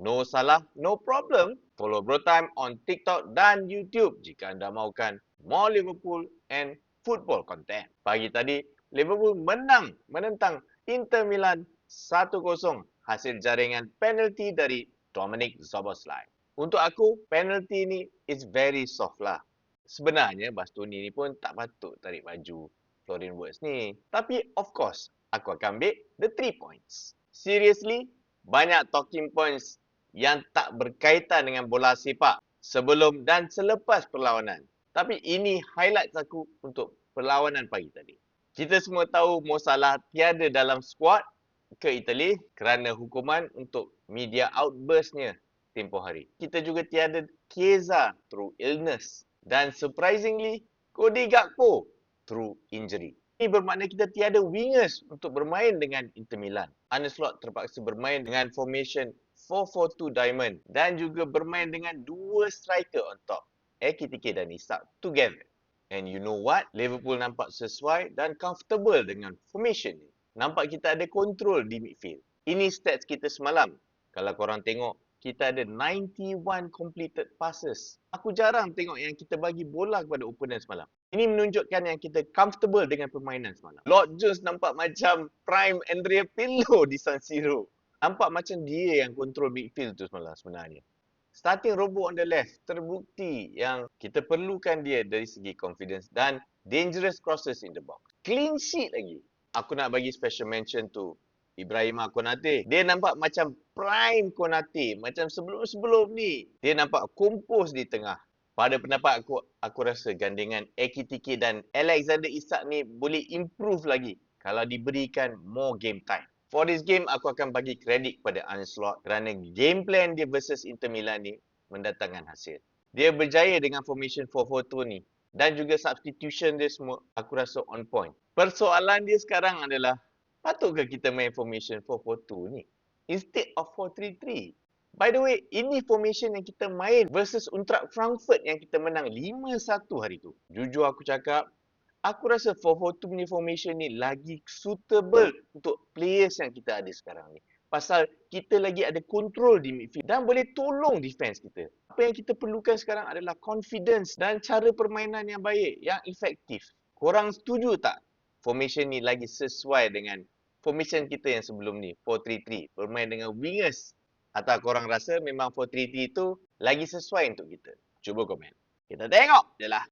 No salah, no problem. Follow Bro Time on TikTok dan YouTube jika anda mahukan more Liverpool and football content. Pagi tadi, Liverpool menang menentang Inter Milan 1-0 hasil jaringan penalti dari Dominic Szoboszlai. Untuk aku, penalti ni is very soft lah. Sebenarnya Bastoni ni pun tak patut tarik baju Florian Wirtz ni. Tapi of course, aku akan ambil the 3 points. Seriously, banyak talking points yang tak berkaitan dengan bola sepak sebelum dan selepas perlawanan. Tapi ini highlight aku untuk perlawanan pagi tadi. Kita semua tahu Mo Salah tiada dalam skuad ke Itali kerana hukuman untuk media outburstnya tempoh hari. Kita juga tiada Chiesa through illness dan surprisingly Cody Gakpo through injury. Ini bermakna kita tiada wingers untuk bermain dengan Inter Milan. Arne Slot terpaksa bermain dengan formation 4-4-2 diamond dan juga bermain dengan dua striker on top, Ekitike dan Isak together. And you know what? Liverpool nampak sesuai dan comfortable dengan formation ni. Nampak kita ada control di midfield. Ini stats kita semalam. Kalau korang tengok, kita ada 91 completed passes. Aku jarang tengok yang kita bagi bola kepada opponent semalam. Ini menunjukkan yang kita comfortable dengan permainan semalam. Lord Jones nampak macam prime Andrea Pirlo di San Siro. Nampak macam dia yang control midfield tu semalam sebenarnya. Starting Robo on the left, terbukti yang kita perlukan dia dari segi confidence dan dangerous crosses in the box. Clean sheet lagi. Aku nak bagi special mention tu Ibrahima Konate. Dia nampak macam prime Konate. Macam sebelum-sebelum ni. Dia nampak kompos di tengah. Pada pendapat aku rasa gandingan Ekitike dan Alexander Isak ni boleh improve lagi kalau diberikan more game time. For this game, aku akan bagi kredit kepada Arne Slot kerana game plan dia versus Inter Milan ni mendatangkan hasil. Dia berjaya dengan formation 4-4-2 ni dan juga substitution dia semua aku rasa on point. Persoalan dia sekarang adalah patutkah kita main formation 4-4-2 ni instead of 4-3-3? By the way, ini formation yang kita main versus Eintracht Frankfurt yang kita menang 5-1 hari tu. Jujur aku cakap, aku rasa 4-4-2 punya formation ni lagi suitable untuk players yang kita ada sekarang ni. Pasal kita lagi ada control di midfield dan boleh tolong defense kita. Apa yang kita perlukan sekarang adalah confidence dan cara permainan yang baik, yang efektif. Korang setuju tak? Formation ni lagi sesuai dengan formation kita yang sebelum ni, 4-3-3. Bermain dengan wingers. Atau korang rasa memang 4-3-3 tu lagi sesuai untuk kita? Cuba komen. Kita tengok je lah.